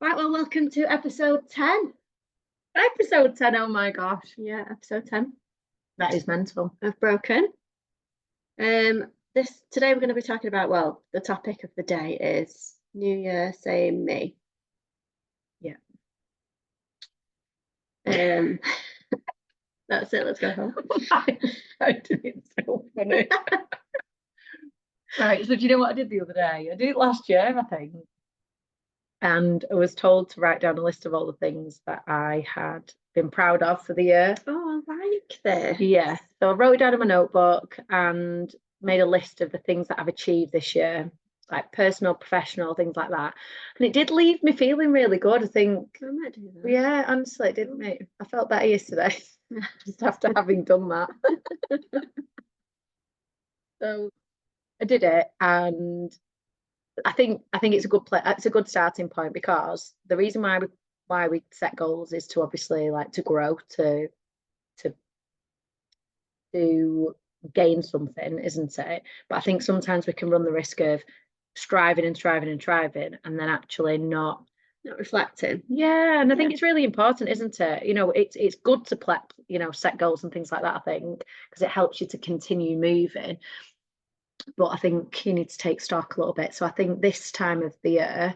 Right, well, welcome to episode 10. Episode 10, oh my gosh. Yeah, episode 10 That is mental. of Broken. Today we're going to be talking about, well, the topic of the day is New Year, same me. Yeah. That's it, let's go home. I did it so funny. Right, so do you know what I did the other day? I did it last year, I think. And I was told to write down a list of all the things that I had been proud of for the year. Oh, I like this. Yeah. So I wrote it down in my notebook and made a list of the things that I've achieved this year, like personal, professional, things like that. And it did leave me feeling really good, I think. I might do that. Yeah, honestly, it did me. I felt better yesterday, just after having done that. So I did it, and I think it's a good it's a good starting point, because the reason why we set goals is to obviously like to grow, to gain something, isn't it? But I think sometimes we can run the risk of striving and striving and striving and then actually not reflecting. Yeah, and I think it's really important, isn't it? It's good to set goals and things like that, I think, because it helps you to continue moving. But I think you need to take stock a little bit. So I think this time of the year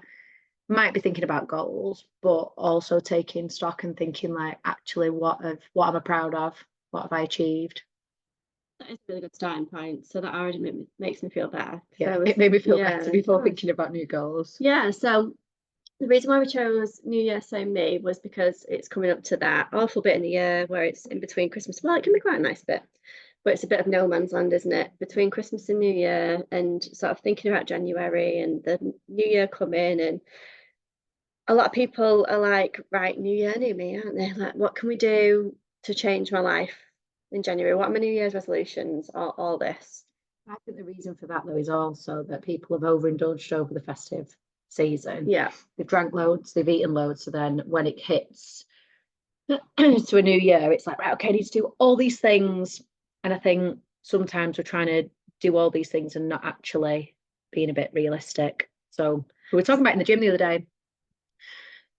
might be thinking about goals, but also taking stock and thinking like, actually, what am I proud of? What have I achieved? That is a really good starting point. So that already makes me feel better. Yeah, it made me feel better before thinking about new goals. Yeah, so the reason why we chose New Year, same me was because it's coming up to that awful bit in the year where it's in between Christmas. Well, it can be quite a nice bit, but it's a bit of no man's land, isn't it? Between Christmas and New Year, and sort of thinking about January and the New Year coming. And a lot of people are like, right, New Year, new me, aren't they? Like, what can we do to change my life in January? What are my New Year's resolutions? All this. I think the reason for that, though, is also that people have overindulged over the festive season. Yeah. They've drank loads, they've eaten loads. So then when it hits to a new year, it's like, right, okay, I need to do all these things. And I think sometimes we're trying to do all these things and not actually being a bit realistic. So we were talking about in the gym the other day,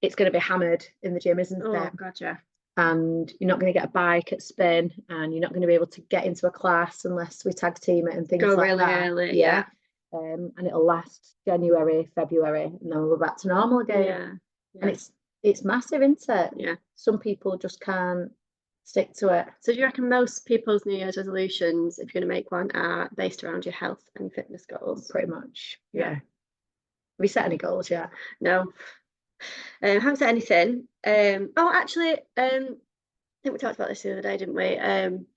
it's going to be hammered in the gym, isn't it? Oh, gotcha. And you're not going to get a bike at spin, and you're not going to be able to get into a class unless we tag team it and things like really that. Early, yeah. And it'll last January, February, and then we're back to normal again. Yeah. And it's massive, isn't it? Yeah. Some people just can't stick to it. So do you reckon most people's New Year's resolutions, if you're going to make one, are based around your health and fitness goals? Pretty much, yeah. Have you set any goals yet? No. Haven't set anything. Actually, I think we talked about this the other day, didn't we?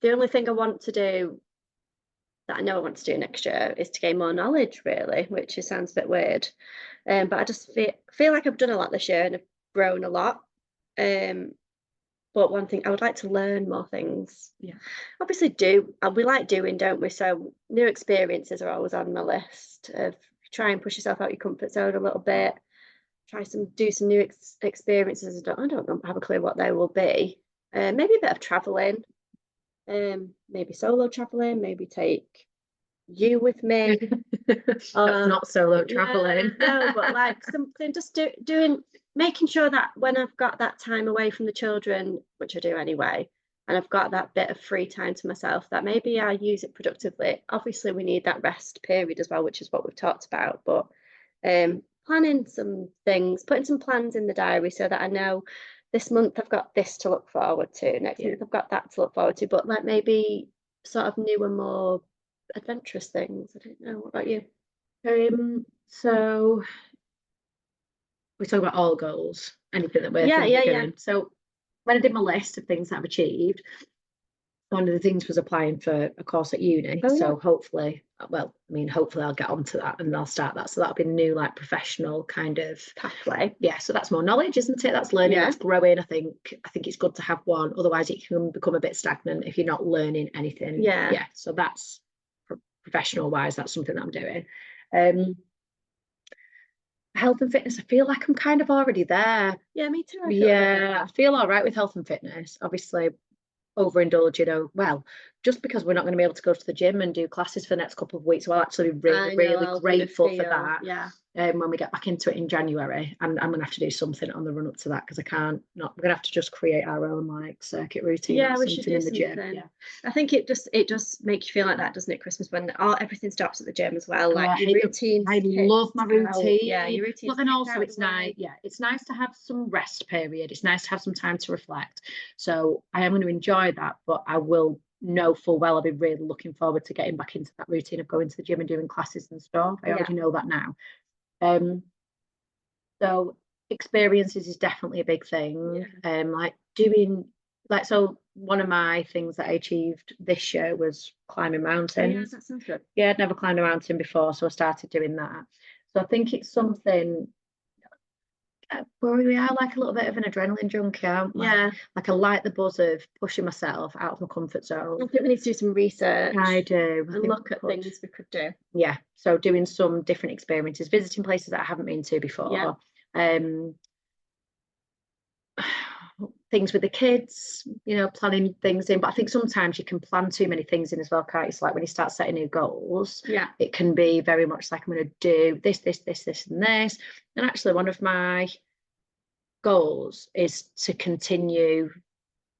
The only thing I want to do, that I know I want to do next year, is to gain more knowledge, really, which sounds a bit weird. But I just feel like I've done a lot this year and I've grown a lot. But one thing, I would like to learn more things. Yeah. Obviously we like doing, don't we? So new experiences are always on my list of try and push yourself out your comfort zone a little bit. Do some new experiences. I don't have a clue what they will be. Maybe a bit of traveling, maybe solo traveling, maybe take you with me. That's not solo traveling. No, but like something, just making sure that when I've got that time away from the children, which I do anyway, and I've got that bit of free time to myself, that maybe I use it productively. Obviously we need that rest period as well, which is what we've talked about, but planning some things, putting some plans in the diary so that I know this month I've got this to look forward to, next month I've got that to look forward to, but like maybe sort of newer, more adventurous things. I don't know. What about you? So we talk about all goals, anything that we're doing. Yeah. So when I did my list of things that I've achieved, one of the things was applying for a course at uni. So hopefully I'll get onto that and I'll start that. So that'll be a new like professional kind of pathway. Yeah, so that's more knowledge, isn't it? That's learning, that's growing. I think it's good to have one. Otherwise it can become a bit stagnant if you're not learning anything. Yeah. So that's professional wise, that's something that I'm doing. Health and fitness, I feel like I'm kind of already there. Yeah, me too. I feel all right with health and fitness. Obviously overindulge, well, just because we're not going to be able to go to the gym and do classes for the next couple of weeks, so I'll actually be really grateful for that. Yeah. when we get back into it in January, and I'm gonna have to do something on the run up to that, because I can't not. We're gonna have to just create our own like circuit routine. Yeah, or we should something do in the gym. something. Yeah. I think it just makes you feel like that, doesn't it? Christmas, when everything stops at the gym as well. Oh, I Like your hate routine. I love my routine. Yeah, your routine. Look, and also it's nice. Yeah, it's nice to have some rest period. It's nice to have some time to reflect. So I am going to enjoy that, but I will know full well I'll be really looking forward to getting back into that routine of going to the gym and doing classes and stuff. I already know that now. So experiences is definitely a big thing. Like doing like, so one of my things that I achieved this year was climbing mountains. Yeah, that sounds good. Yeah, I'd never climbed a mountain before, so I started doing that. So I think it's something where we are like a little bit of an adrenaline junkie, aren't we? Yeah. Like I like the buzz of pushing myself out of my comfort zone. I think we need to do some research. I do. And look at things we could do. Yeah. So doing some different experiences, visiting places that I haven't been to before. Yeah. Things with the kids, you know, planning things in. But I think sometimes you can plan too many things in as well, can't you? So like when you start setting new goals, it can be very much like, I'm going to do this, this, this, this, and this. And actually, one of my goals is to continue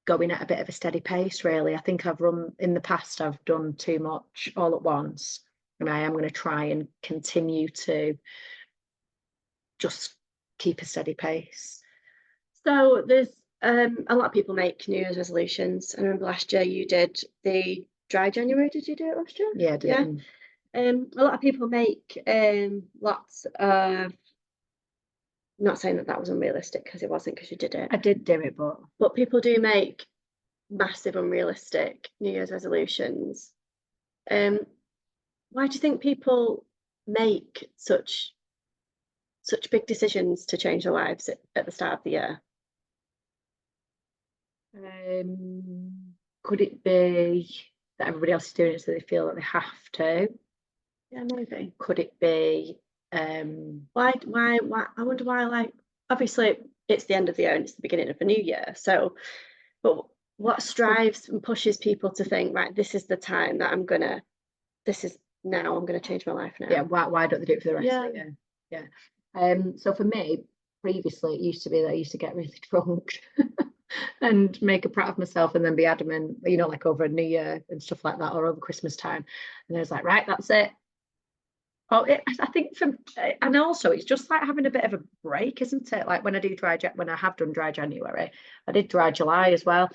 going at a bit of a steady pace, really. I think I've run in the past, I've done too much all at once. And I am going to try and continue to just keep a steady pace. So there's a lot of people make New Year's resolutions. I remember last year you did the dry January. Did you do it last year? Yeah, I did. Yeah. A lot of people make lots of. Not saying that was unrealistic, because it wasn't, because you did it. I did do it, but people do make massive unrealistic New Year's resolutions. Why do you think people make such big decisions to change their lives at the start of the year? Could it be that everybody else is doing it so they feel that they have to? Yeah, maybe. Could it be why I wonder why, like, obviously it's the end of the year and it's the beginning of a new year, so but what strives and pushes people to think, right, this is the time that I'm gonna change my life now? Yeah, why don't they do it for the rest of the year? Yeah. So for me, previously it used to be that I used to get really drunk and make a prat of myself and then be adamant, you know, like over a New Year and stuff like that, or over Christmas time. And I was like, right, that's it. I think and also it's just like having a bit of a break, isn't it? Like when I have done dry January, I did dry July as well,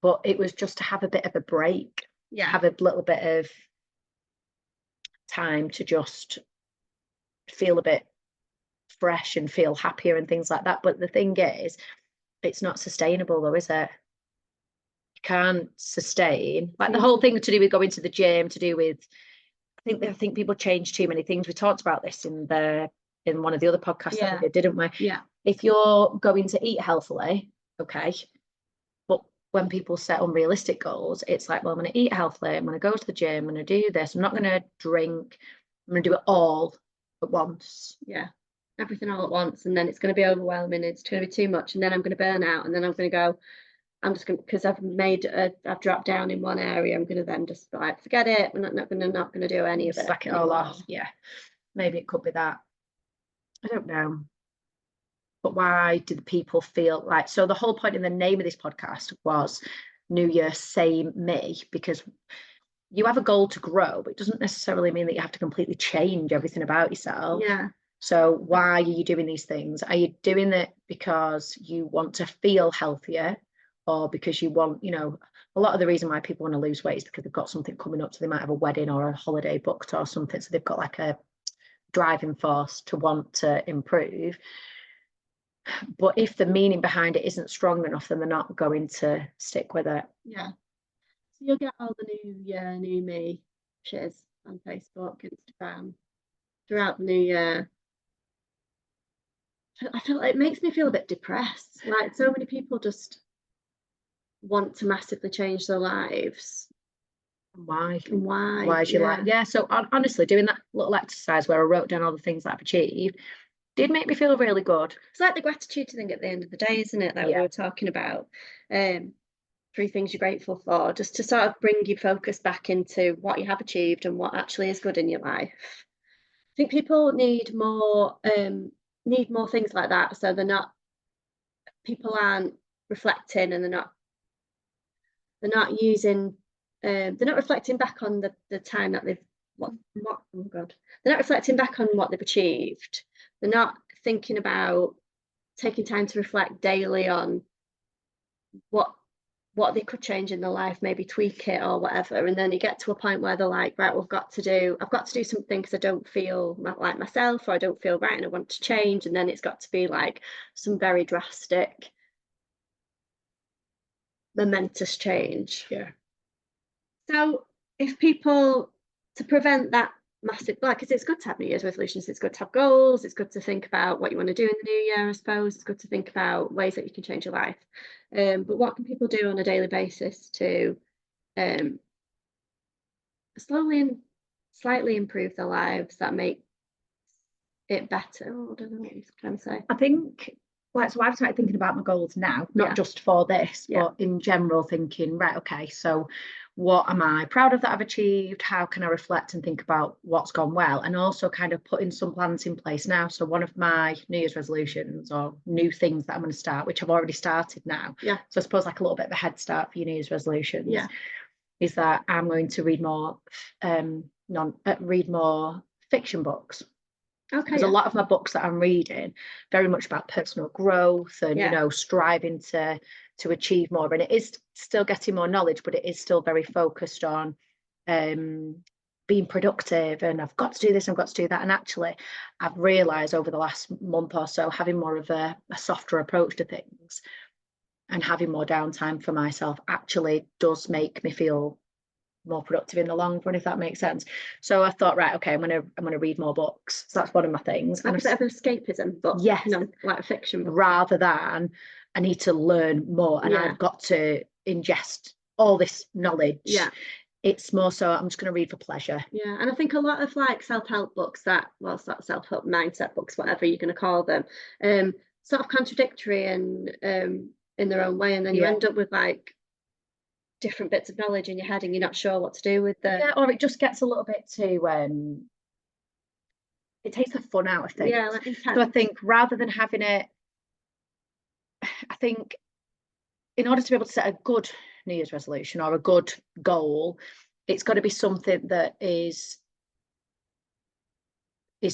but it was just to have a bit of a break, have a little bit of time to just feel a bit fresh and feel happier and things like that. But the thing is, it's not sustainable though, is it? You can't sustain, like the whole thing to do with going to the gym, to do with, I think people change too many things. We talked about this in one of the other podcasts that we did, didn't we? Yeah. If you're going to eat healthily, okay, but when people set unrealistic goals, it's like, well, I'm going to eat healthily, I'm going to go to the gym, I'm going to do this, I'm not going to drink, I'm going to do it all at once. Yeah, everything all at once, and then it's going to be overwhelming, it's going to be too much, and then I'm going to burn out, and then I'm going to go, I'm just going to, because I've dropped down in one area, I'm going to then just like, forget it, I'm not going to do any of it. Sack it all off. Yeah, maybe it could be that. I don't know. But why did people feel like, so the whole point in the name of this podcast was New Year, Same Me, because you have a goal to grow, but it doesn't necessarily mean that you have to completely change everything about yourself. Yeah. So why are you doing these things? Are you doing it because you want to feel healthier, or because you want, you know, a lot of the reason why people want to lose weight is because they've got something coming up, so they might have a wedding or a holiday booked or something, so they've got like a driving force to want to improve. But if the meaning behind it isn't strong enough, then they're not going to stick with it. Yeah. So you'll get all the New Year, New Me shares on Facebook, Instagram throughout the new year. I feel like it makes me feel a bit depressed. Like, so many people just want to massively change their lives. Why? Why is you like, yeah. So honestly, doing that little exercise where I wrote down all the things that I've achieved did make me feel really good. It's like the gratitude thing at the end of the day, isn't it? That we were talking about. 3 things you're grateful for, just to sort of bring your focus back into what you have achieved and what actually is good in your life. think people need more things like that, so people aren't reflecting, and they're not using they're not reflecting back on the time that they've oh god they're not reflecting back on what they've achieved. They're not thinking about taking time to reflect daily on what they could change in their life, maybe tweak it or whatever, and then you get to a point where they're like, right, well, I've got to do something because I don't feel like myself, or I don't feel right and I want to change, and then it's got to be like some very drastic, momentous change. Yeah. So if people, to prevent that massive, like, because it's good to have New Year's resolutions, it's good to have goals, it's good to think about what you want to do in the new year, I suppose. It's good to think about ways that you can change your life. But what can people do on a daily basis to slowly and slightly improve their lives that make it better? Oh, I don't know what I'm trying to say. I think, like, so I've started thinking about my goals now, not just for this, but in general, thinking, right, okay, so what am I proud of that I've achieved? How can I reflect and think about what's gone well? And also kind of putting some plans in place now. So one of my New Year's resolutions, or new things that I'm going to start, which I've already started now. Yeah. So I suppose like a little bit of a head start for your New Year's resolutions. Yeah. Is that I'm going to read more fiction books. Okay. Because a lot of my books that I'm reading, very much about personal growth and you know, striving to achieve more, and it is still getting more knowledge, but it is still very focused on being productive, and I've got to do this, I've got to do that. And actually I've realized over the last month or so, having more of a softer approach to things and having more downtime for myself actually does make me feel more productive in the long run, if that makes sense. So I thought, right, okay, I'm gonna read more books. So that's one of my things. Like a bit of escapism, but yes, you know, like a fiction book. Rather than I need to learn more and I've got to ingest all this knowledge. Yeah. It's more so I'm just going to read for pleasure. Yeah, and I think a lot of like self-help books self-help mindset books, whatever you're going to call them, sort of contradictory and in their own way, and then you end up with like different bits of knowledge in your head and you're not sure what to do with them. Yeah, or it just gets a little bit too it takes the fun out of things. Yeah, like so I think rather than having it, I think in order to be able to set a good New Year's resolution or a good goal, it's got to be something that is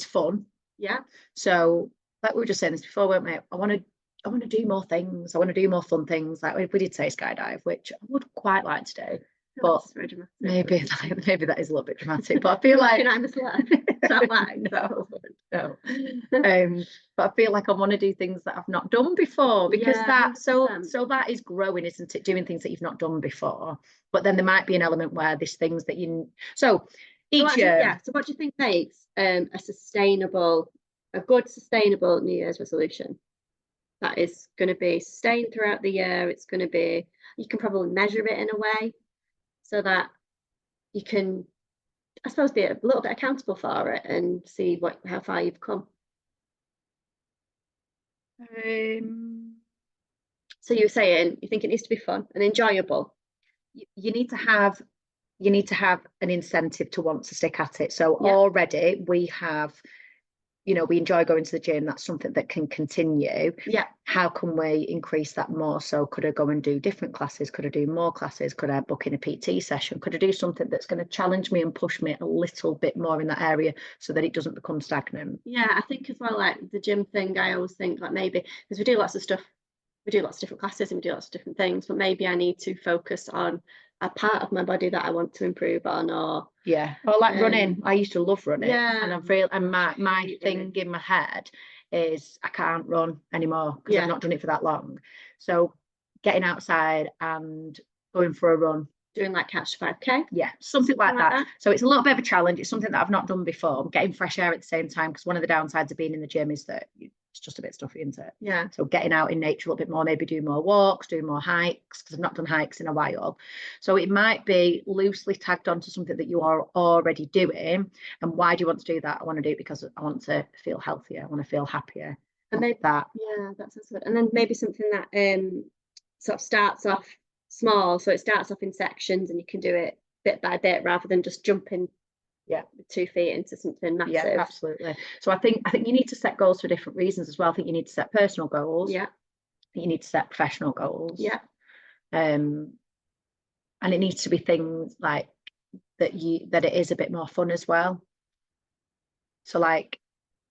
fun. Yeah. So like we were just saying this before, weren't we? I want to do more things. I want to do more fun things. Like we did say skydive, which I would quite like to do. But maybe that is a little bit dramatic. But I feel like I'm a celeb. No. But I feel like I want to do things that I've not done before, because so that is growing, isn't it? Doing things that you've not done before. But then there might be an element where there's things that each year. Yeah. So what do you think makes a good sustainable New Year's resolution that is going to be sustained throughout the year? It's going to be, you can probably measure it in a way so that you can, I suppose, be a little bit accountable for it and see how far you've come. So you were saying you think it needs to be fun and enjoyable. You need to have an incentive to want to stick at it. So already we have, we enjoy going to the gym. That's something that can continue. Yeah. How can we increase that more? So could I go and do different classes? Could I do more classes? Could I book in a PT session? Could I do something that's going to challenge me and push me a little bit more in that area so that it doesn't become stagnant? Yeah, I think as well, like the gym thing, I always think like maybe, because we do lots of stuff, we do lots of different classes and we do lots of different things, but maybe I need to focus on a part of my body that I want to improve on, or like running. I used to love running, and my thing in my head is I can't run anymore because I've not done it for that long. So getting outside and going for a run, doing like Catch 5K, something like that. So it's a little bit of a challenge. It's something that I've not done before. I'm getting fresh air at the same time, because one of the downsides of being in the gym is that it's just a bit stuffy, isn't it? Yeah. So getting out in nature a little bit more, maybe do more walks, do more hikes, because I've not done hikes in a while. So it might be loosely tagged onto something that you are already doing. And why do you want to do that? I want to do it because I want to feel healthier. I want to feel happier. And maybe that sounds good. And then maybe something that sort of starts off small. So it starts off in sections and you can do it bit by bit rather than just jumping with 2 feet into something massive. Yeah, absolutely. So I think you need to set goals for different reasons as well. I think you need to set personal goals. Yeah. You need to set professional goals. Yeah. And it needs to be things like that it is a bit more fun as well. So like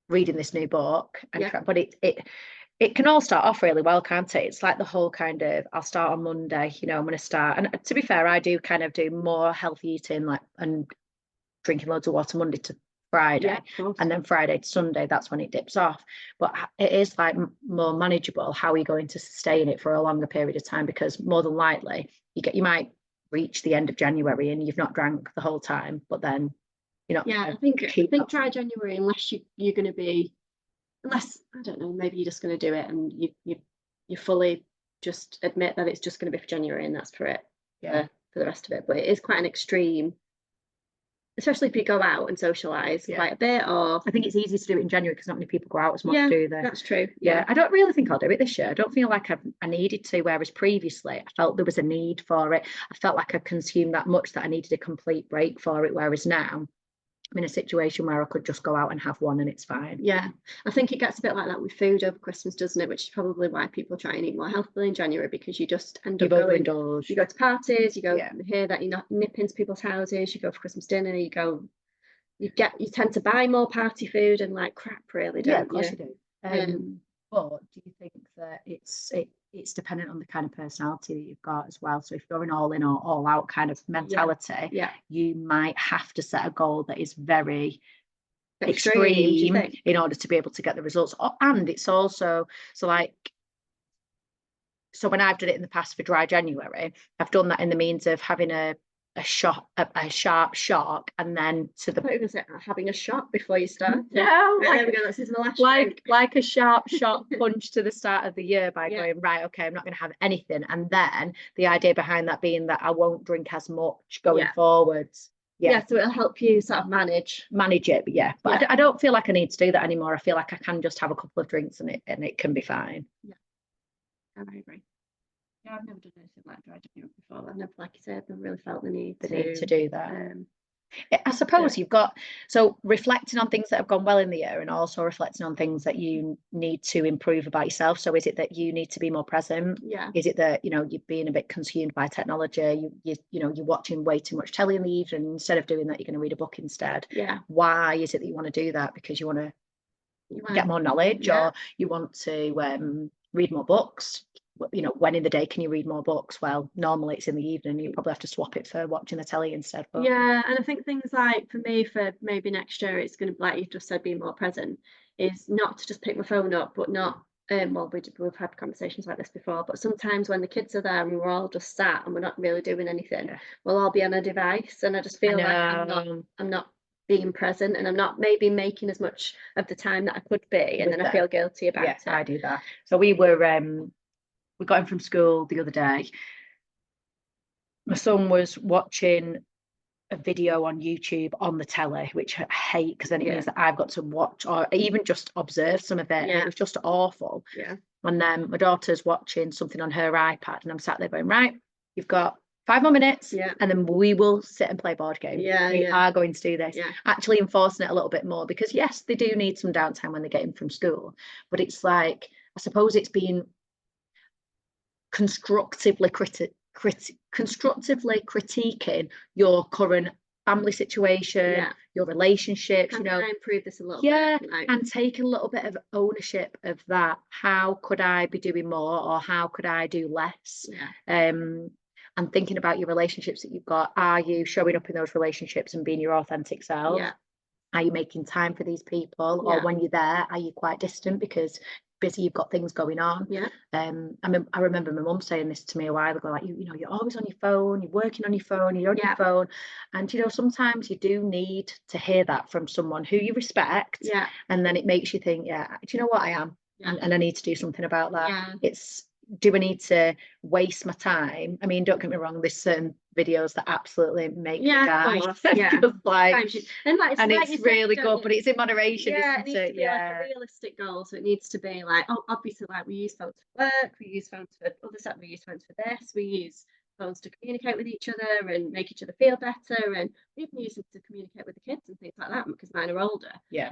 reading this new book, and but it can all start off really well, can't it? It's like the whole kind of, I'll start on Monday, I'm going to start. And to be fair, I do kind of do more healthy eating, like, and drinking loads of water Monday to Friday, and then Friday to Sunday, that's when it dips off. But it is like more manageable. How are you going to sustain it for a longer period of time? Because more than likely you might reach the end of January and you've not drank the whole time, but then I think dry January, unless you're going to be, unless, I don't know, maybe you're just going to do it and you fully just admit that it's just going to be for January and that's for it, for the rest of it. But it is quite an extreme, especially if you go out and socialise quite a bit. Or I think it's easy to do it in January because not many people go out as much, do they? That's true. Yeah, I don't really think I'll do it this year. I don't feel like I needed to, whereas previously I felt there was a need for it. I felt like I consumed that much that I needed a complete break for it, whereas now I'm in a situation where I could just go out and have one and it's fine. Yeah, I think it gets a bit like that with food over Christmas, doesn't it? Which is probably why people try and eat more healthily in January, because you just end up going, you go to parties, you go hear that you're not nipping into people's houses, you go for Christmas dinner, you tend to buy more party food and like crap, really, don't you? Yeah, of course you do. But do you think that it's dependent on the kind of personality that you've got as well? So if you're an all in or all out kind of mentality, you might have to set a goal that is very extreme in order to be able to get the results. And it's also, so when I've done it in the past for dry January, I've done that in the means of having a sharp shock, and then having a shot before you start. No, there we go. This is my last like a sharp shock punch to the start of the year by going, right, okay, I'm not going to have anything, and then the idea behind that being that I won't drink as much going forwards. So it'll help you sort of manage it. But I don't feel like I need to do that anymore. I feel like I can just have a couple of drinks and it can be fine. I agree. Yeah, I've never done anything like dry January before. I've never, like you said, I've really felt the need to do that. I suppose you've got, so reflecting on things that have gone well in the year and also reflecting on things that you need to improve about yourself. So is it that you need to be more present? Is it that you're being a bit consumed by technology? You're watching way too much telly in the evening. Instead of doing that, you're going to read a book instead. Why is it that you want to do that? Because you want to get more knowledge, or you want to read more books? When in the day can you read more books? Well, normally it's in the evening. You probably have to swap it for watching the telly instead. But and I think things like, for me, for maybe next year, it's going to be, like you just said, being more present, is not to just pick my phone up, but not well, we've had conversations like this before, but sometimes when the kids are there and we're all just sat and we're not really doing anything, we'll all be on a device, and I just feel like I'm not being present, and I'm not maybe making as much of the time that I could be, and then I feel guilty about it. I do that. So we got him from school the other day. My son was watching a video on YouTube on the telly, which I hate, because then it means that I've got to watch or even just observe some of it. And it was just awful. And then my daughter's watching something on her iPad, and I'm sat there going, right, you've got 5 more minutes, and then we will sit and play board games. We are going to do this. Actually enforcing it a little bit more, because yes, they do need some downtime when they get in from school, but it's like, I suppose it's being constructively critiquing your current family situation, your relationships. Can I improve this a little bit? And take a little bit of ownership of that. How could I be doing more, or how could I do less? And thinking about your relationships that you've got. Are you showing up in those relationships and being your authentic self? Are you making time for these people, or when you're there, are you quite distant because busy, you've got things going on? I remember my mum saying this to me a while ago, like, you're always on your phone, you're working on your phone, you're on your phone, and sometimes you do need to hear that from someone who you respect, and then it makes you think, do you know what, I am, and I need to do something about that. It's, do I need to waste my time? I mean, don't get me wrong, there's certain videos that absolutely make me die. And it's really good, but it's in moderation, isn't it? It needs to be like a realistic goal. So it needs to be like, obviously, like, we use phones for work, we use phones for other stuff, we use phones for this, we use phones to communicate with each other and make each other feel better, and we even use them to communicate with the kids and things like that because mine are older. Yeah.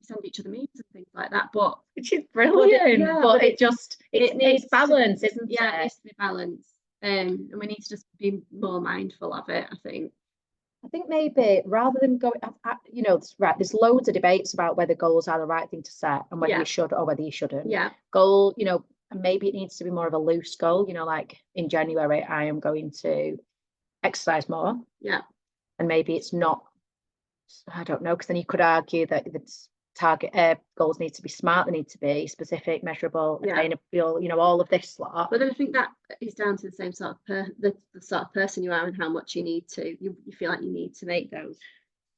Send each other memes and things like that, but which is brilliant. yeah, but but it just it's balance, isn't yeah, it it? needs to be balanced. And we need to just be more mindful of it, I think. I think maybe rather than going, you know, right, there's loads of debates about whether goals are the right thing to set and whether Yeah. you should or whether you shouldn't. Yeah. Goal, you know, maybe it needs to be more of a loose goal, you know, like in January, I am going to exercise more. Yeah. And maybe it's not, I don't know, because then you could argue that it's target goals need to be smart, they need to be specific, measurable, Yeah. attainable, you know, all of this lot. But then I think that is down to the same sort of the sort of person you are and how much you need to you feel like you need to make those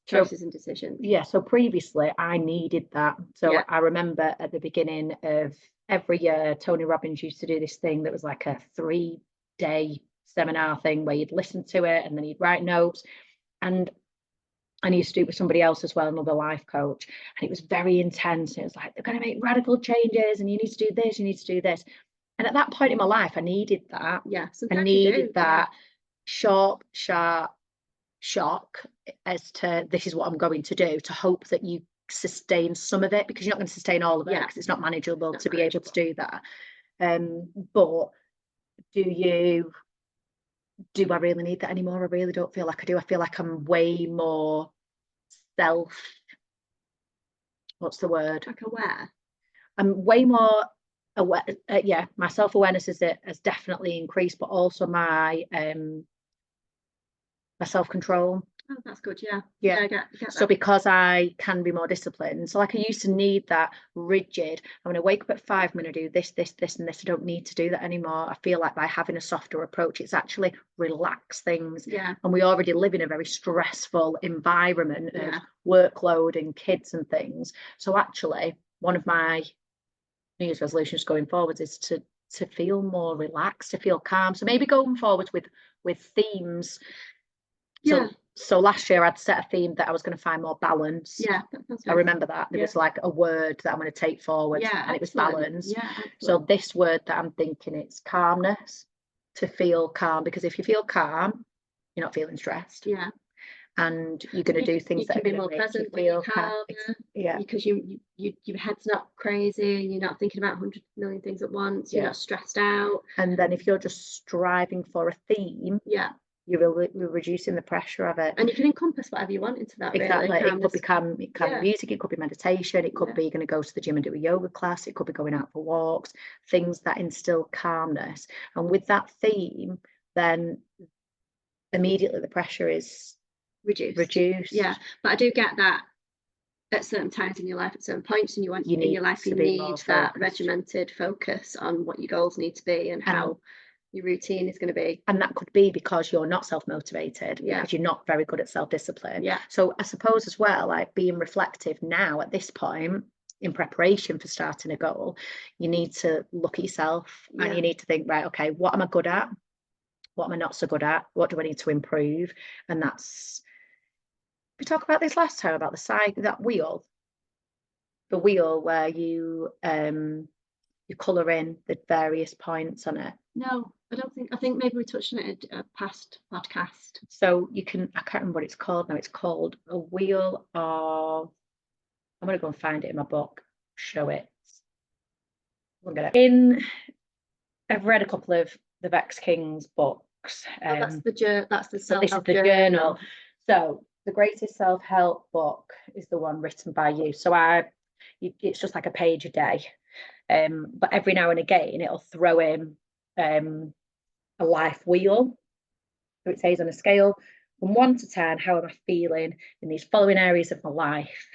choices and decisions. Yeah, so previously I needed that. So Yeah. I remember at the beginning of every year, Tony Robbins used to do this thing that was like a 3-day seminar thing where you'd listen to it and then you'd write notes. And I used to do it with somebody else as well, another life coach. And it was very intense. It was like, they're going to make radical changes and you need to do this, you need to do this. And at that point in my life, I needed that. Yeah. I needed that sharp shock as to this is what I'm going to do, to hope that you sustain some of it, because you're not going to sustain all of it because it's not manageable to be able to do that. But do I really need that anymore? I really don't feel like I do. I feel like I'm way more what's the word? Like aware. I'm way more aware. Yeah, my self-awareness has definitely increased, but also my self-control. Oh, that's good. Yeah. Yeah. I get that. So because I can be more disciplined. So like I used to need that rigid, I'm going to wake up at 5, I'm going to do this, this, this, and this. I don't need to do that anymore. I feel like by having a softer approach, it's actually relax things. Yeah. And we already live in a very stressful environment of workload and kids and things. So actually, one of my New Year's resolutions going forwards is to feel more relaxed, to feel calm. So maybe going forward with themes. So last year I'd set a theme that I was going to find more balance. Yeah, I remember that. There was like a word that I'm going to take forward, and it was balance. So this word that I'm thinking, it's calmness, to feel calm, because if you feel calm, you're not feeling stressed. Yeah. And you're going to do things that can be more present when you're calm. Yeah. Because your head's not crazy, you're not thinking about 100 million things at once, you're not stressed out. And then if you're just striving for a theme, you're reducing the pressure of it. And you can encompass whatever you want into that. Exactly. Really. It can be music, it could be meditation, it could be you're going to go to the gym and do a yoga class, it could be going out for walks, things that instill calmness. And with that theme, then immediately the pressure is reduced. Yeah. But I do get that at certain times in your life, at certain points in your life, you need that regimented focus on what your goals need to be and how your routine is going to be. And that could be because you're not self-motivated, because you're not very good at self-discipline. So I suppose as well, like being reflective now at this point in preparation for starting a goal, you need to look at yourself and you need to think, right, okay, what am I good at? What am I not so good at? What do I need to improve? And we talked about this last time about the wheel where you colour in the various points on it. No, I don't think. I think maybe we touched on it at a past podcast. So I can't remember what it's called now. It's called a wheel of. I'm gonna go and find it in my book. Show it. I've read a couple of the Vex King's books. That's the self-help journal. So the greatest self-help book is the one written by you. So it's just like a page a day. But every now and again it'll throw in a life wheel. So it says on a scale from 1 to 10, how am I feeling in these following areas of my life?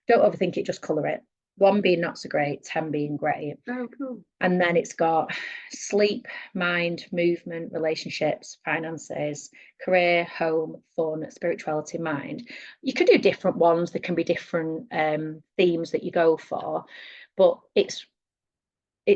Don't overthink it, just colour it. 1 being not so great, 10 being great. Oh, cool. And then it's got sleep, mind, movement, relationships, finances, career, home, fun, spirituality, mind. You can do different ones. There can be different themes that you go for, but it's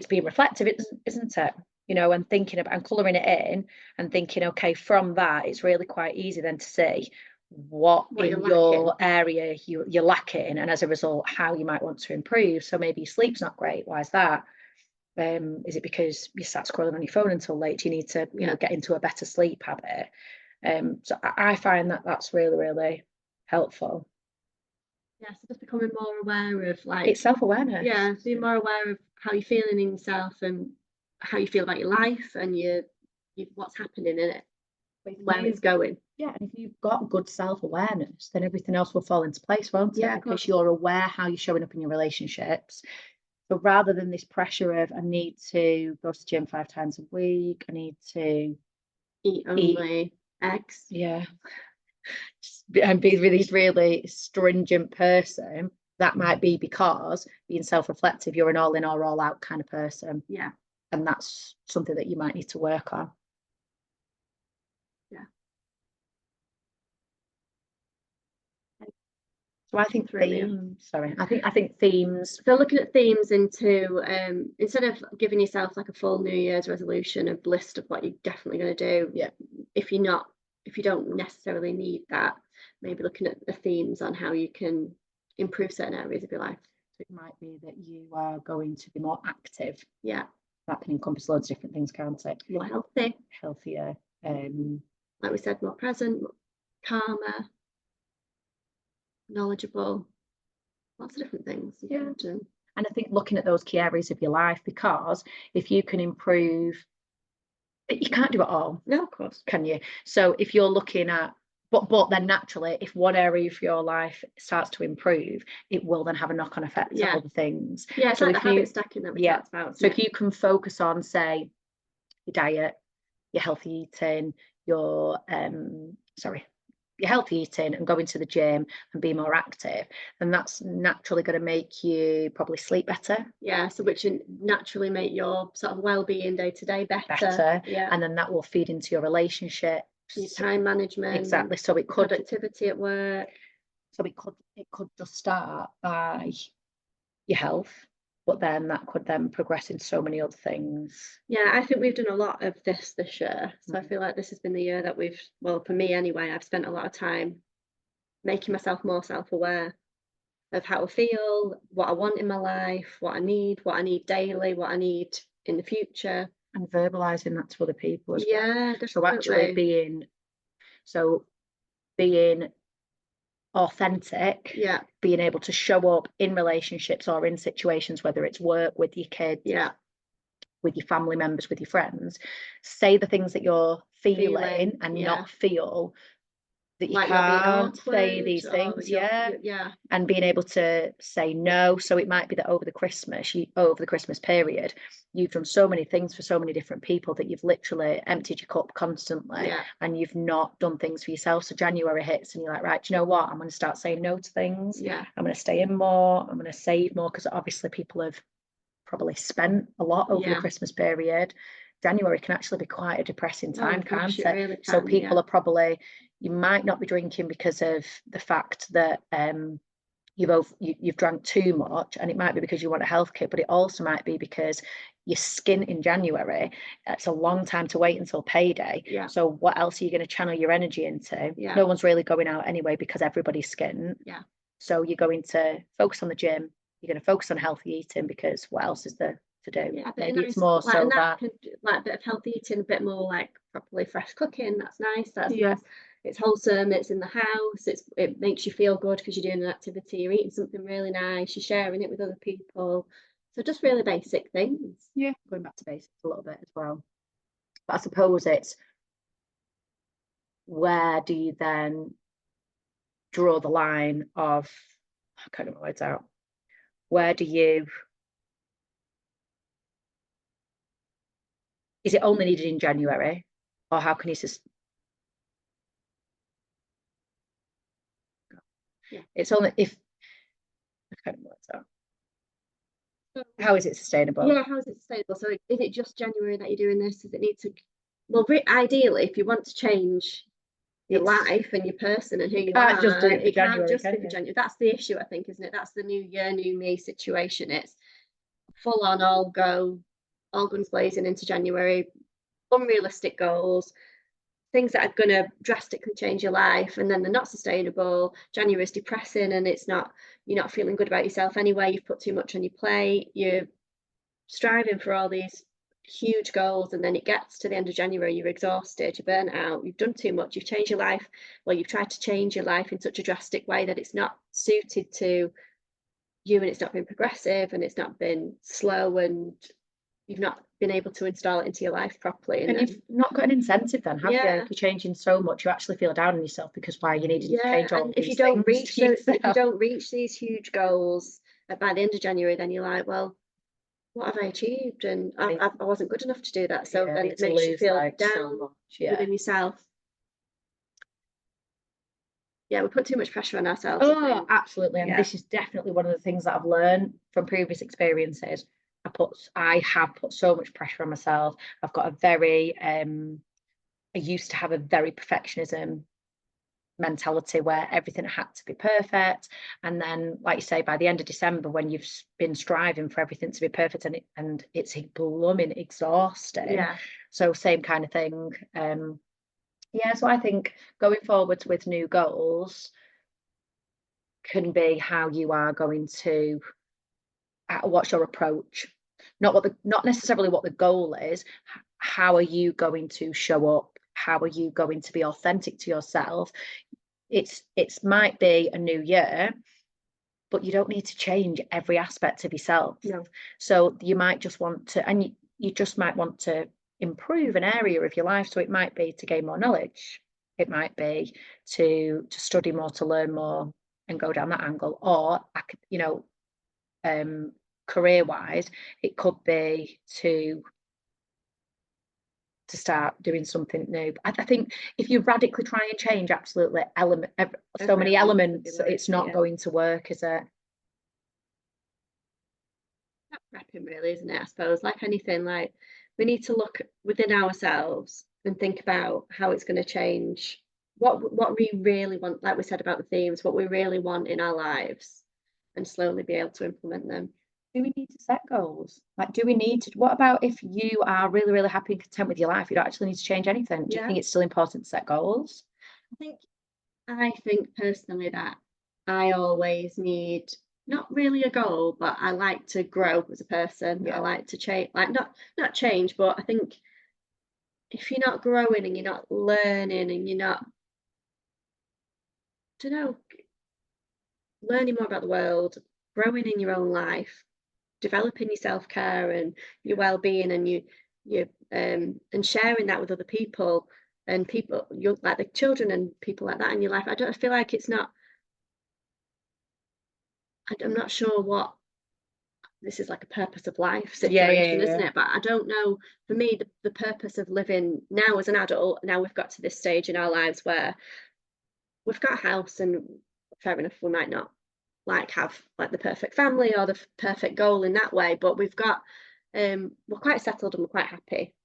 being reflective, isn't it? You know, and thinking about and colouring it in and thinking, okay, from that, it's really quite easy then to see what in your area you're lacking, and as a result, how you might want to improve. So maybe your sleep's not great. Why is that? Is it because you start scrolling on your phone until late? Do you need to, you know, get into a better sleep habit? So I find that that's really, really helpful. Yeah, so just becoming more aware of like, It's self-awareness. yeah, being more aware of how you're feeling in yourself and how you feel about your life and what's happening in it, where it's going. Yeah, and if you've got good self-awareness, then everything else will fall into place, won't it? Yeah, of Because course. you're aware how you're showing up in your relationships. So rather than this pressure of I need to go to the gym 5 times a week, I need to Eat only eggs. yeah, and be really, really stringent person, that might be because being self-reflective, you're an all in or all out kind of person. Yeah. And that's something that you might need to work on. Yeah. So I think themes, I think themes. So looking at themes into instead of giving yourself like a full New Year's resolution, a list of what you're definitely going to do. Yeah. If you don't necessarily need that, maybe looking at the themes on how you can improve certain areas of your life. It might be that you are going to be more active. Yeah. That can encompass loads of different things, can't it? More healthy. Healthier. Like we said, more present, calmer, knowledgeable. Lots of different things. Yeah. And I think looking at those key areas of your life, because if you can improve, you can't do it all. No, of course. Can you? So if you're looking at, but then naturally, if one area of your life starts to improve, it will then have a knock-on effect to other things. Yeah, it's so like if the habit stacking that we talked about. So if you can focus on, say, your diet, your healthy eating, your healthy eating and going to the gym and be more active, then that's naturally going to make you probably sleep better. Yeah, so which naturally make your sort of well-being day to day better. Yeah. And then that will feed into your relationships, your time management. Exactly. So it could productivity at work. So it could just start by your health, but then that could then progress into so many other things. Yeah, I think we've done a lot of this year. So I feel like this has been the year that well, for me anyway, I've spent a lot of time making myself more self-aware of how I feel, what I want in my life, what I need daily, what I need in the future. And verbalizing that to other people as well. Yeah, definitely. So actually being authentic, being able to show up in relationships or in situations, whether it's work, with your kids, with your family members, with your friends, say the things that you're feeling and not feel that you like can't say these things. And being able to say no. So it might be that over the Christmas period, you've done so many things for so many different people that you've literally emptied your cup constantly, and you've not done things for yourself. So January hits and you're like, right, do you know what, I'm going to start saying no to things. I'm going to stay in more, I'm going to save more, because obviously people have probably spent a lot over the Christmas period. January can actually be quite a depressing time, can't it? Really can, so people are probably, you might not be drinking because of the fact that you've drank too much, and it might be because you want a health kit, but it also might be because your skin in January, it's a long time to wait until payday. So what else are you going to channel your energy into? No one's really going out anyway because everybody's skint. So you're going to focus on the gym, you're going to focus on healthy eating, because what else is there to do? Maybe it's more like, so that like a bit of healthy eating, a bit more like properly fresh cooking. That's nice. That's nice. It's wholesome, it's in the house, it makes you feel good because you're doing an activity, you're eating something really nice, you're sharing it with other people. So just really basic things. Going back to basics a little bit as well. But I suppose it's, where do you then draw the line of, I can't get my words out, where do you, is it only needed in January, or how can you it's only if, I can't remember what's that. How is it sustainable? How is it sustainable? So is it just January that you're doing this? Does it need to, well, ideally, if you want to change your life and your person and who you are, just do it for January, can't just do it for January. That's the issue, I think, isn't it? That's the new year, new me situation. It's full on, all guns blazing into January, unrealistic goals, things that are going to drastically change your life, and then they're not sustainable. January is depressing, and you're not feeling good about yourself anyway. You've put too much on your plate. You're striving for all these huge goals, and then it gets to the end of January, you're exhausted, you're burnt out, you've done too much, you've changed your life, well, you've tried to change your life in such a drastic way that it's not suited to you, and it's not been progressive, and it's not been slow, and you've not been able to install it into your life properly. And you've not got an incentive then, have you? Yeah. If you're changing so much, you actually feel down on yourself because why you needed to Yeah, change all and if you these don't things reach to those, if you yourself. don't reach these huge goals by the end of January, then you're like, well, what have I achieved? And I wasn't good enough to do that. So Yeah, then need it to makes you lose, feel like, so down much, yeah. within yourself. Yeah, we put too much pressure on ourselves, I Oh, think. absolutely. And Yeah. this is definitely one of the things that I've learned from previous experiences. I have put so much pressure on myself. I've got a very I used to have a very perfectionism mentality where everything had to be perfect. And then, like you say, by the end of December, when you've been striving for everything to be perfect, and it's blooming exhausting. Yeah. So same kind of thing. Yeah, so I think going forwards with new goals can be how you are going to what's your approach, not necessarily what the goal is. How are you going to show up? How are you going to be authentic to yourself? It's might be a new year, but you don't need to change every aspect of yourself. No. So you might just want to, and you just might want to improve an area of your life. So it might be to gain more knowledge. It might be to study more, to learn more, and go down that angle. Or career wise, it could be to start doing something new. I think if you radically try and change absolutely so many elements, it's not going to work, is it? Prepping, really, isn't it? I suppose, like anything, like we need to look within ourselves and think about how it's going to change what we really want, like we said about the themes, what we really want in our lives, and slowly be able to implement them. Do we need to set goals? Like, do we need to? What about if you are really, really happy and content with your life? You don't actually need to change anything. Do you think it's still important to set goals? I think personally that I always need not really a goal, but I like to grow as a person. I like to change, like not change, but I think if you're not growing and you're not learning and you're not, I don't know, learning more about the world, growing in your own life, developing your self-care and your well-being, and you and sharing that with other people, and people, you like the children and people like that in your life. I feel like it's not, I'm not sure what this is, like a purpose of life situation, isn't it? But I don't know, for me, the purpose of living now as an adult, now we've got to this stage in our lives where we've got a house, and fair enough, we might not like have like the perfect family or the perfect goal in that way, but we've got we're quite settled and we're quite happy.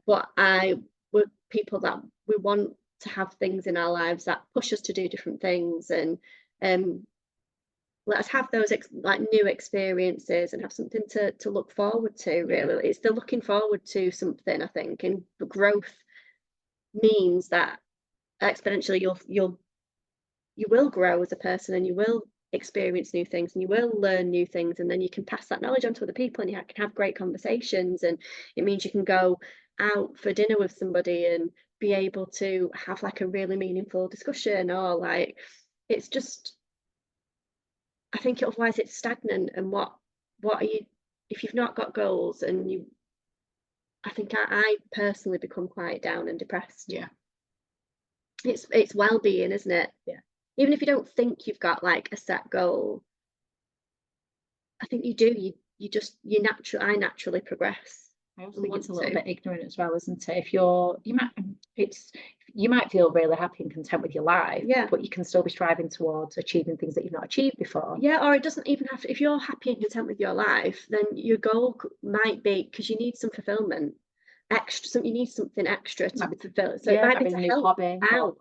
But we're people that we want to have things in our lives that push us to do different things, and let us have those like new experiences and have something to look forward to. Really, it's the looking forward to something, I think, and the growth means that exponentially you will grow as a person, and you will experience new things, and you will learn new things, and then you can pass that knowledge on to other people, and you can have great conversations, and it means you can go out for dinner with somebody and be able to have like a really meaningful discussion, or like, it's just, I think otherwise it's stagnant. And what are you, if you've not got goals, and you, I think I personally become quite down and depressed. It's well-being, isn't it? Even if you don't think you've got like a set goal, I think you do. I naturally progress. I also think it's a little bit ignorant as well, isn't it? If you might feel really happy and content with your life, but you can still be striving towards achieving things that you've not achieved before. Or it doesn't even have to, if you're happy and content with your life, then your goal might be, because you need some fulfillment, you need something extra to fulfill. So it might be to help hobby, out,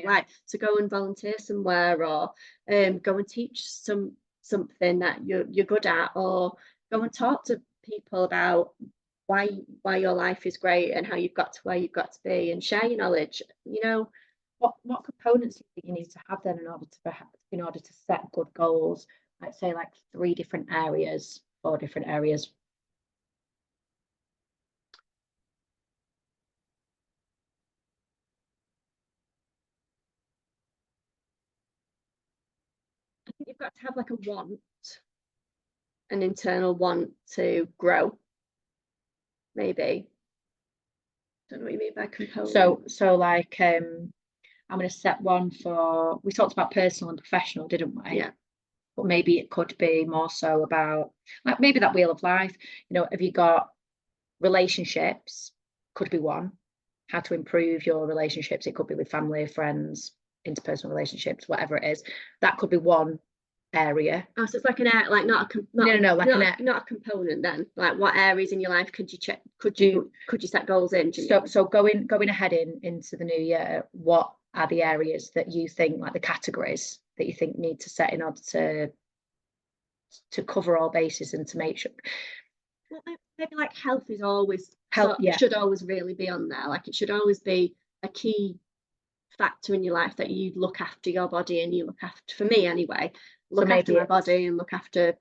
like to go and volunteer somewhere, or go and teach something that you're good at, or go and talk to people about why your life is great and how you've got to where you've got to be, and share your knowledge. What components do you think you need to have then in order to set good goals? Like say like 3 different areas, 4 different areas. you've got to have like an internal want to grow, maybe. Don't know what you mean by component. So like I'm going to set one for, we talked about personal and professional, didn't we? Yeah. But maybe it could be more so about like maybe that wheel of life. Have you got relationships? Could be one. How to improve your relationships. It could be with family, friends, interpersonal relationships, whatever it is. That could be one area. Oh, so it's like not a component then. Like what areas in your life could you check? Could you set goals in? So going ahead into the new year, what are the areas that you think, like the categories that you think need to set in order to cover all bases and to make sure? Well, maybe like health is always should always really be on there. Like it should always be a key factor in your life that you look after your body and you look after, for me anyway, look after my body and look after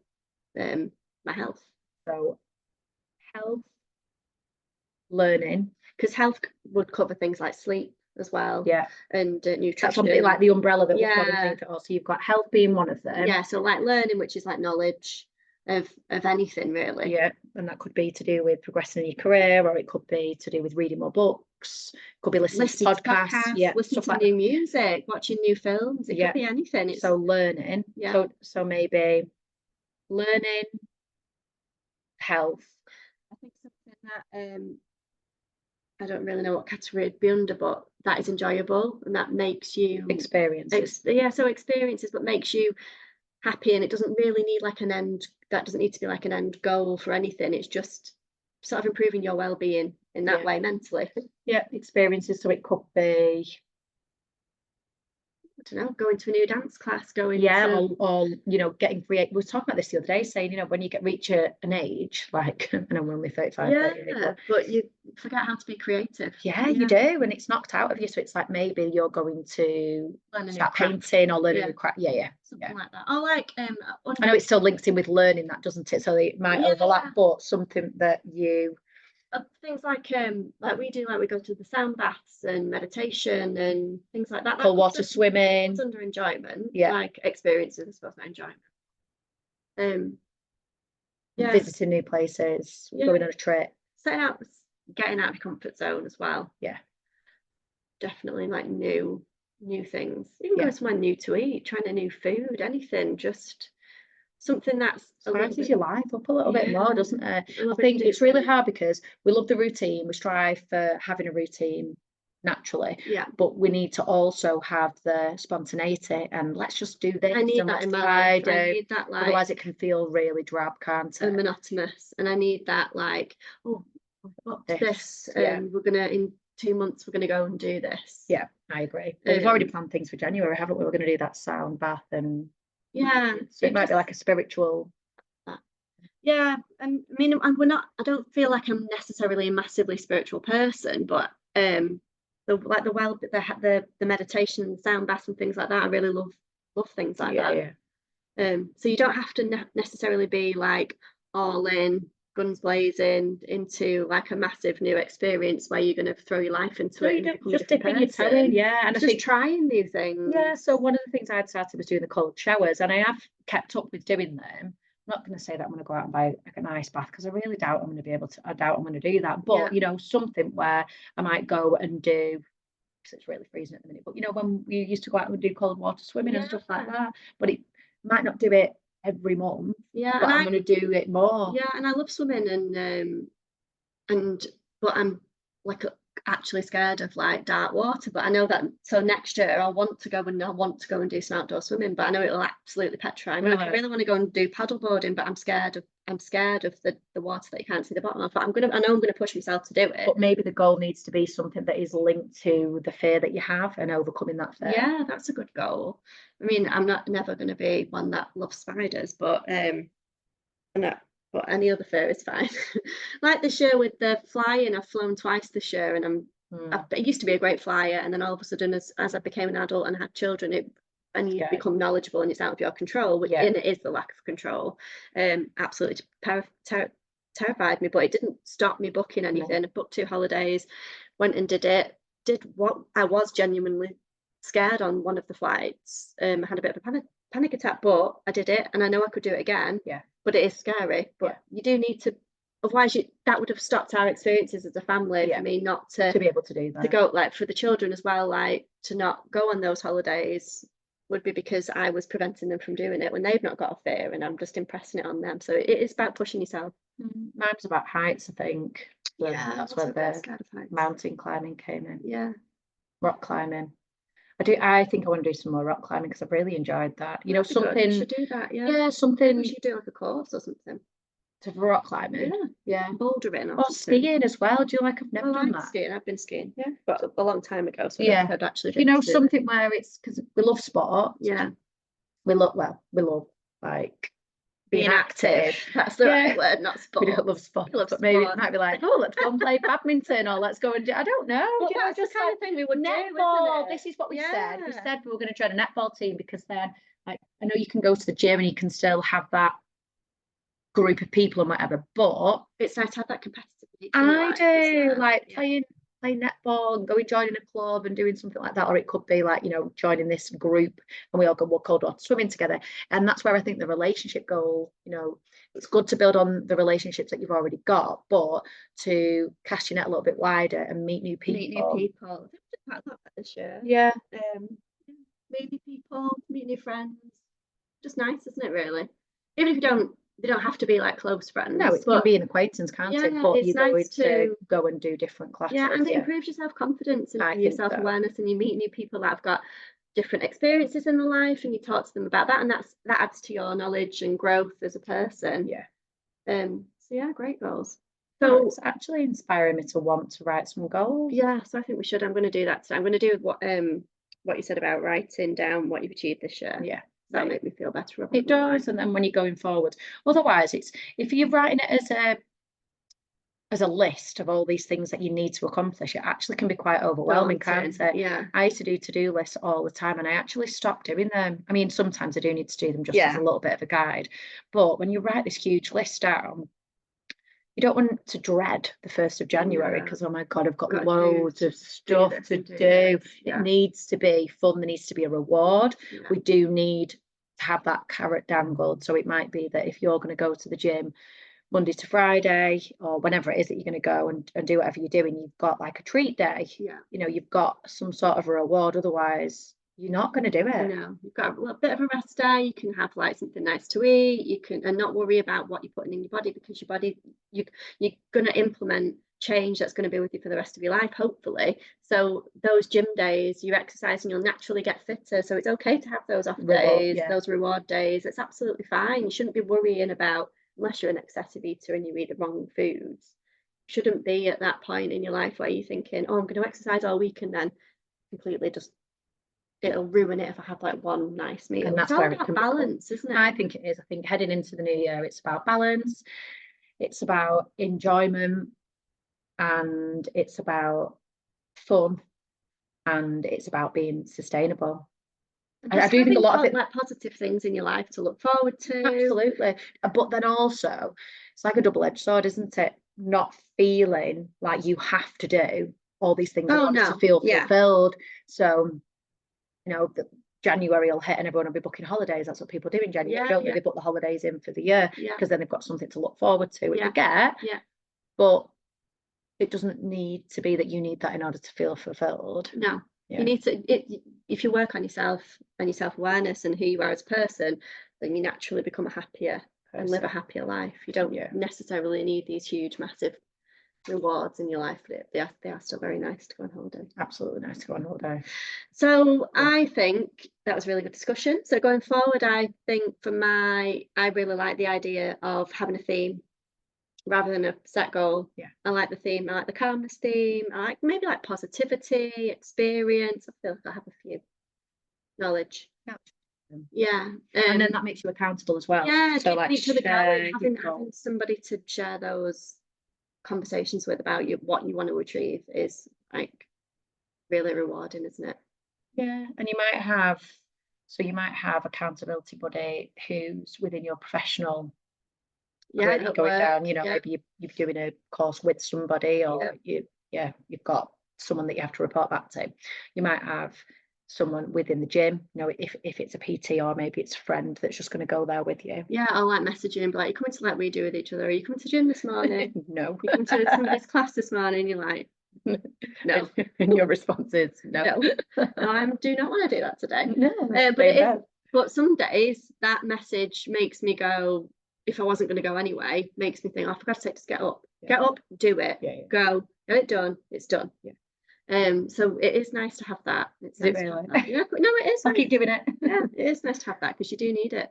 my health. So health, learning, because health would cover things like sleep as well, and nutrition. That's something like the umbrella that we're going to. So you've got health being one of them. So like learning, which is like knowledge of anything really. And that could be to do with progressing in your career, or it could be to do with reading more books, could be listening to podcasts, listening to new music, watching new films. It could be anything. So learning, so maybe learning, health. I think something that I don't really know what category it'd be under, but that is enjoyable and that makes you experiences. So experiences, but makes you happy, and it doesn't really need like an end. That doesn't need to be like an end goal for anything. It's just sort of improving your well-being in that way mentally. Experiences. So it could be, I don't know, going to a new dance class, or getting creative. We were talking about this the other day, saying when you reach an age, like I know we're only 35, 38, but you forget how to be creative. You do, and it's knocked out of you. So it's like maybe you're going to start painting or learning a craft. Something like that. Or like I know it still links in with learning, that doesn't it? So it might overlap, but something that you things like we do, like we go to the sound baths and meditation and things like that. Cold water swimming. It's under enjoyment. Like experiences, I suppose, not enjoyment. Visiting new places, going on a trip, getting out of your comfort zone as well. Definitely like new things. Even going somewhere new to eat, trying a new food, anything, just something that's spices your life up a little bit more, doesn't it? I think it's really hard because we love the routine. We strive for having a routine naturally, but we need to also have the spontaneity and let's just do this. I need that in my life. I need that, like, otherwise it can feel really drab, can't it? And monotonous. And I need that, like, this and we're gonna, in 2 months we're gonna go and do this. I agree. We've already planned things for January, haven't we? We're going to do that sound bath and so it might be like a spiritual. I mean, and I don't feel like I'm necessarily a massively spiritual person, but the meditation, sound baths and things like that, I really love things like that. So you don't have to necessarily be like all in, guns blazing into like a massive new experience where you're going to throw your life into it and just dipping your toe in. And I think trying new things. So one of the things I'd started was doing the cold showers, and I have kept up with doing them. I'm not going to say that I'm going to go out and buy like an ice bath because I really doubt I'm going to be able to. I doubt I'm going to do that. But something where I might go and do, because it's really freezing at the minute. But when we used to go out and do cold water swimming and stuff like that. But it might not do it every month. But I'm going to do it more. And I love swimming but I'm like actually scared of like dark water, but I know that, so next year I want to go and do some outdoor swimming, but I know it'll absolutely petrify me. I really want to go and do paddleboarding, but I'm scared of the water that you can't see the bottom of. But I know I'm gonna push myself to do it. But maybe the goal needs to be something that is linked to the fear that you have and overcoming that fear. That's a good goal. I mean, I'm never going to be one that loves spiders, but but any other fear is fine. Like this year with the flying, I've flown twice this year, and I used to be a great flyer, and then all of a sudden, as I became an adult and had children, you become knowledgeable and it's out of your control, and it is the lack of control. Absolutely terrified me, but it didn't stop me booking anything. I booked 2 holidays, went and did what I was genuinely scared on one of the flights. I had a bit of a panic attack, but I did it and I know I could do it again. Yeah. But it is scary. But you do need to, otherwise that would have stopped our experiences as a family for me not to be able to do that. To go, like, for the children as well, like to not go on those holidays would be because I was preventing them from doing it when they've not got a fear and I'm just impressing it on them. So it is about pushing yourself. Mine's about heights, I think. So Yeah, that's where the scared of heights. mountain climbing came in. Yeah. Rock climbing. I think I want to do some more rock climbing because I've really enjoyed that. You know, That'd be good. something. You should do that, yeah. Yeah, Maybe something we should do like a course or something. to rock climbing. Yeah. Bouldering or Or something. skiing as well. Do you like? I've never I done like that. skiing. I've been skiing, but a long time ago. So Yeah. I'd actually You know, do it. something where it's because we love sport. Yeah. We love like being active. That's the right word, not sport. We don't love sport, We love but maybe it sport. might be like, oh, let's go and play badminton, or let's go and do. I don't know. Well, Do you know, that's just the kind like of thing we would netball. do, isn't it? This is what we said. We Yeah. said we were going to join a netball team because then, like, I know you can go to the gym and you can still have that group of people and whatever, but It's nice to have that competitive nature in your I life, do isn't it? like Yeah. playing netball and going joining a club and doing something like that, or it could be like, you know, joining this group and we all go cold water swimming together. And that's where I think the relationship goal, you know, it's good to build on the relationships that you've already got, but to cast your net a little bit wider and meet new people. Meet new people. I think we did quite a lot this year. Yeah. Meet new people, meet new friends. Just nice, isn't it, really? Even if they don't have to be like close friends. No, it can be an acquaintance, can't it? But it's you're nice going to go and do different classes. Yeah, and it improves your self-confidence and your self-awareness, and you meet new people that have got different experiences in their life, and you talk to them about that, and that adds to your knowledge and growth as a person. Yeah. So yeah, great goals. So it's actually inspiring me to want to write some goals. Yeah, so I think we should. I'm going to do that today. I'm going to do what you said about writing down what you've achieved this year. Yeah. That'll make me feel better. It does, and then when you're going forward. Otherwise, it's if you're writing it as a list of all these things that you need to accomplish, it actually can be quite overwhelming, can't it? Yeah. I used to do to-do lists all the time, and I actually stopped doing them. I mean, sometimes I do need to do them just as a little bit of a guide, but when you write this huge list down, you don't want to dread the 1st of January because, oh my God, I've got loads of stuff to do. It needs to be fun. There needs to be a reward. We do need to have that carrot dangled. So it might be that if you're going to go to the gym Monday to Friday or whenever it is that you're going to go and do whatever you're doing, you've got like a treat day. Yeah. You know, you've got some sort of a reward. Otherwise, you're not going to do it. No, you've got a little bit of a rest day. You can have like something nice to eat. You can and not worry about what you're putting in your body, because your body, you're going to implement change that's going to be with you for the rest of your life, hopefully. So those gym days, you're exercising, you'll naturally get fitter. So it's okay to have those off days, those reward days. It's absolutely fine. You shouldn't be worrying about, unless you're an excessive eater and you eat the wrong foods, shouldn't be at that point in your life where you're thinking, oh, I'm going to exercise all week and then completely just it'll ruin it if I have like one nice meal. And that's it's where all it about can balance, isn't it? I think it is. I think heading into the new year, it's about balance, it's about enjoyment, and it's about fun, and it's about being sustainable. I do think a lot of it, like positive things in your life to look forward to. Absolutely. But then also, it's like a double-edged sword, isn't it? Not feeling like you have to do all these things to feel fulfilled. So, you know, January will hit and everyone will be booking holidays. That's what people do in January, don't they? They book the holidays in for the year because then they've got something to look forward to, which I get. But it doesn't need to be that you need that in order to feel fulfilled. No. You need to, if you work on yourself and your self-awareness and who you are as a person, then you naturally become a happier and live a happier life. You don't necessarily need these huge, massive rewards in your life, but they are still very nice to go on holiday. Absolutely nice to go on holiday. So I think that was a really good discussion. So going forward, I think I really like the idea of having a theme rather than a set goal. I like the theme. I like the calmness theme. I like maybe like positivity, experience. I feel like I have a few knowledge. And then that makes you accountable as well. So like each other going, having somebody to share those conversations with about what you want to achieve is like really rewarding, isn't it? And you might have accountability buddy who's within your professional going down, you know, maybe you're doing a course with somebody, or you've got someone that you have to report back to. You might have someone within the gym, you know, if it's a PT or maybe it's a friend that's just going to go there with you. Yeah, I'll like message you and be like, you coming to like we do with each other? Are you coming to gym this morning? No. You coming to somebody's class this morning? You're like, no. And your response is no. No, I do not want to do that today. No, but some days that message makes me go, if I wasn't going to go anyway, makes me think, oh, for God's sake, just get up, do it, go, get it done, it's done. So it is nice to have that. It's nice to have that. Yeah, no, it is. I keep doing it. Yeah, it is nice to have that because you do need it.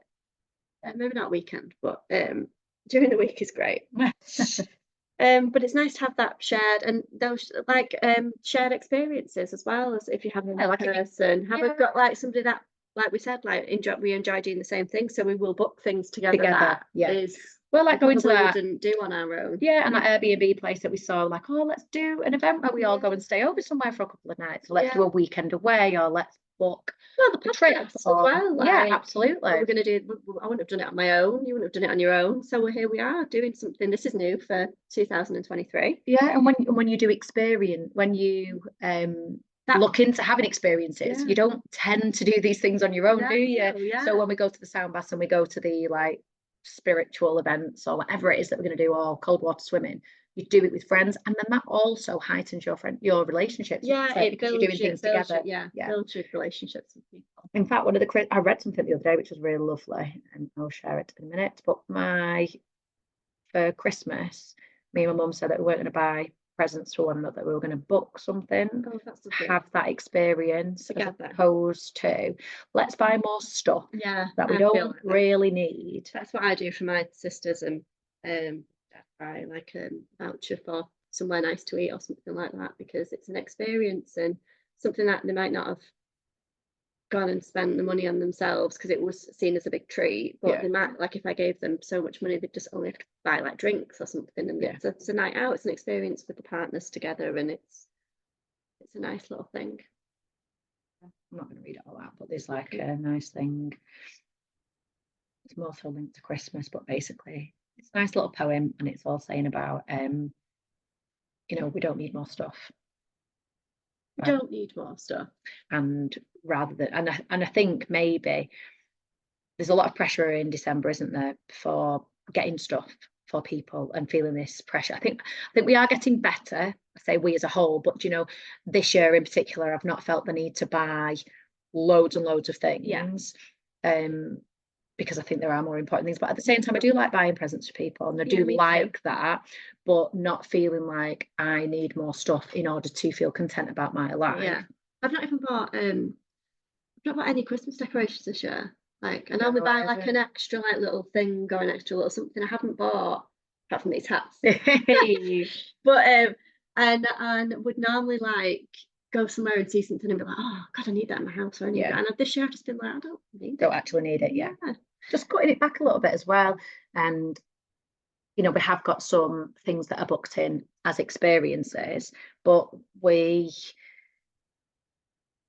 Maybe not weekend, but during the week is great. But it's nice to have that shared, and those like shared experiences as well, as if you have a person, got like somebody that, like we said, like we enjoy doing the same thing, so we will book things together. That is, well, like going to that wouldn't do on our own. And that Airbnb place that we saw, like, oh, let's do an event where we all go and stay over somewhere for a couple of nights. Let's do a weekend away, or let's book the trip as well. Like, absolutely. We're going to do. I wouldn't have done it on my own. You wouldn't have done it on your own. So here we are doing something. This is new for 2023. Yeah, and when you do experience, when you look into having experiences, you don't tend to do these things on your own, do you? So when we go to the sound baths and we go to the like spiritual events or whatever it is that we're going to do, or cold water swimming, you do it with friends, and then that also heightens your relationships. It builds, you're doing things together. Builds with relationships with people. In fact, I read something the other day which was really lovely, and I'll share it in a minute. But for Christmas, me and my mum said that we weren't going to buy presents for one another. We were going to book something, have that experience, as opposed to let's buy more stuff that we don't really need. That's what I do for my sisters, and buy like a voucher for somewhere nice to eat or something like that, because it's an experience and something that they might not have gone and spent the money on themselves because it was seen as a big treat, but they might, like, if I gave them so much money, they'd just only have to buy like drinks or something, and it's a night out, it's an experience with the partners together, and it's a nice little thing. I'm not going to read it all out, but there's like a nice thing. It's more so linked to Christmas, but basically it's a nice little poem, and it's all saying about you know, we don't need more stuff. We don't need more stuff. And rather than, and I think maybe there's a lot of pressure in December, isn't there, for getting stuff for people and feeling this pressure. I think we are getting better. I say we as a whole, but you know, this year in particular, I've not felt the need to buy loads and loads of things. Because I think there are more important things, but at the same time I do like buying presents for people, and I do like that, but not feeling like I need more stuff in order to feel content about my life. I've not even bought any Christmas decorations this year. Like, I normally buy like an extra like little thing or an extra little something. I haven't bought, apart from these hats. But and would normally like go somewhere and see something and be like, oh God, I need that in my house, or I need that. And this year I've just been like, I don't actually need it. Just cutting it back a little bit as well. And you know, we have got some things that are booked in as experiences, but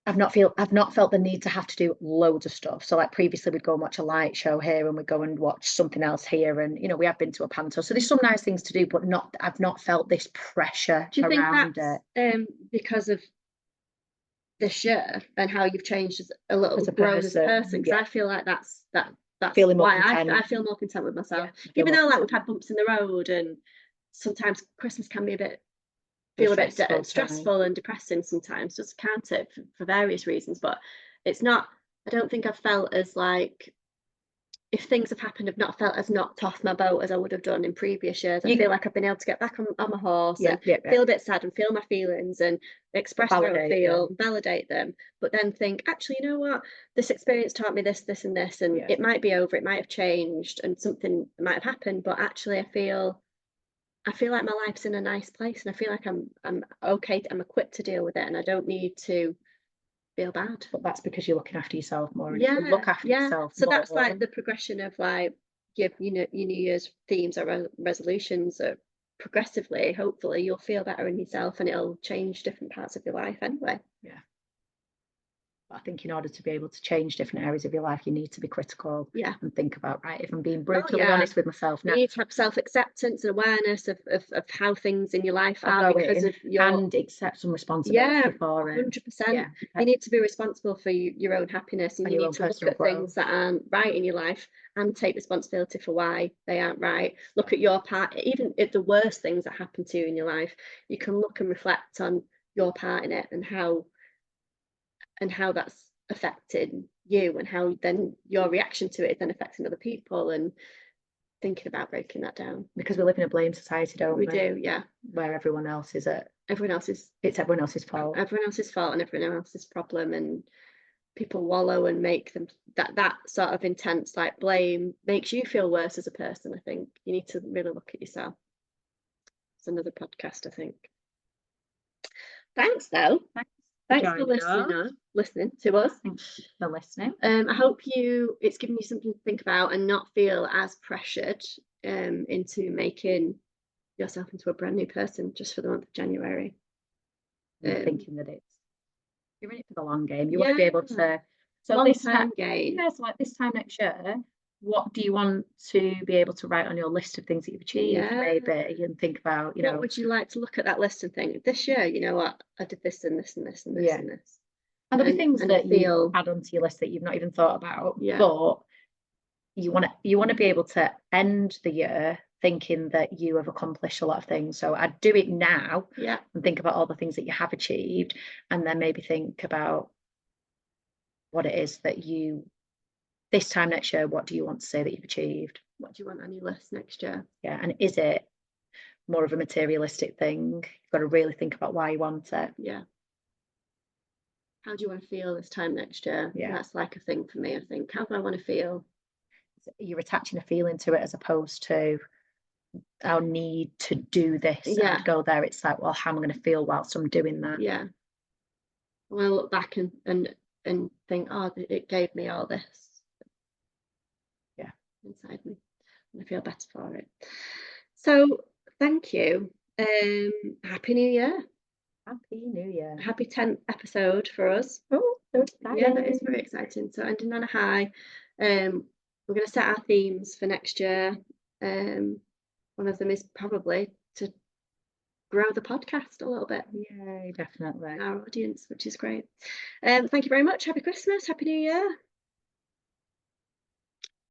I've not felt the need to have to do loads of stuff. So like previously we'd go and watch a light show here, and we'd go and watch something else here, and you know, we have been to a panto, so there's some nice things to do, but I've not felt this pressure around it. Because of this year and how you've changed a little as a person, because I feel like that's feeling more why I feel more content with myself, even though like we've had bumps in the road, and sometimes Christmas can be a bit stressful and depressing sometimes, just can't it, for various reasons. But it's not, I don't think I've felt as like, if things have happened, I've not felt as knocked off my boat as I would have done in previous years. I feel like I've been able to get back on my horse and feel a bit sad and feel my feelings and express how I feel, validate them, but then think, actually, you know what, this experience taught me this, this and this, and it might be over, it might have changed, and something might have happened, but actually I feel like my life's in a nice place, and I feel like I'm okay, I'm equipped to deal with it, and I don't need to feel bad. But that's because you're looking after yourself more, and you can look after yourself so more. That's like the progression of like your New Year's themes or resolutions, or progressively, hopefully you'll feel better in yourself, and it'll change different parts of your life anyway. But I think in order to be able to change different areas of your life, you need to be critical and think about, right, if I'm being brutally honest with myself now, you need to have self-acceptance and awareness of how things in your life I'll are go because in of your and accept some responsibility for it. 100%. You need to be responsible for your own happiness, and you your need own to look personal at things that aren't right in your life and take responsibility for why they aren't right. Look at your part, even if the worst things that happen to you in your life, you can look and reflect on your part in it and how that's affected you, and how then your reaction to it is then affecting other people, and thinking about breaking that down. Because we live in a blame society, don't we? We do, yeah. Where everyone else is it's everyone else's fault and everyone else's problem, and people wallow and make them that sort of intense like blame makes you feel worse as a person. I think you need to really look at yourself. It's another podcast, I think. Thanks though. Thanks for listening to us. Thanks for listening. I hope it's given you something to think about and not feel as pressured into making yourself into a brand new person just for the month of January. Thinking that you're in it for the long game. You want to be able to. So this time game. So like this time next year, what do you want to be able to write on your list of things that you've achieved, maybe, and think about, what would you like to look at that list and think, this year, you know what, I did this and this and this and this and this. And there'll be things that you add onto your list that you've not even thought about. But you want to be able to end the year thinking that you have accomplished a lot of things. So I'd do it now and think about all the things that you have achieved, and then maybe think about what it is that this time next year, what do you want to say that you've achieved? What do you want on your list next year? And is it more of a materialistic thing? You've got to really think about why you want it. How do you want to feel this time next year? That's like a thing for me, I think. How do I want to feel? You're attaching a feeling to it as opposed to our need to do this and go there. It's like, well, how am I going to feel whilst I'm doing that? I want to look back and think, oh, it gave me all this inside me, and I feel better for it. So thank you. Happy New Year. Happy New Year. Happy 10th episode for us. Oh, so exciting. That is very exciting. So ending on a high. We're going to set our themes for next year. One of them is probably to grow the podcast a little bit. Yay, definitely. Our audience, which is great. Thank you very much. Happy Christmas. Happy New Year.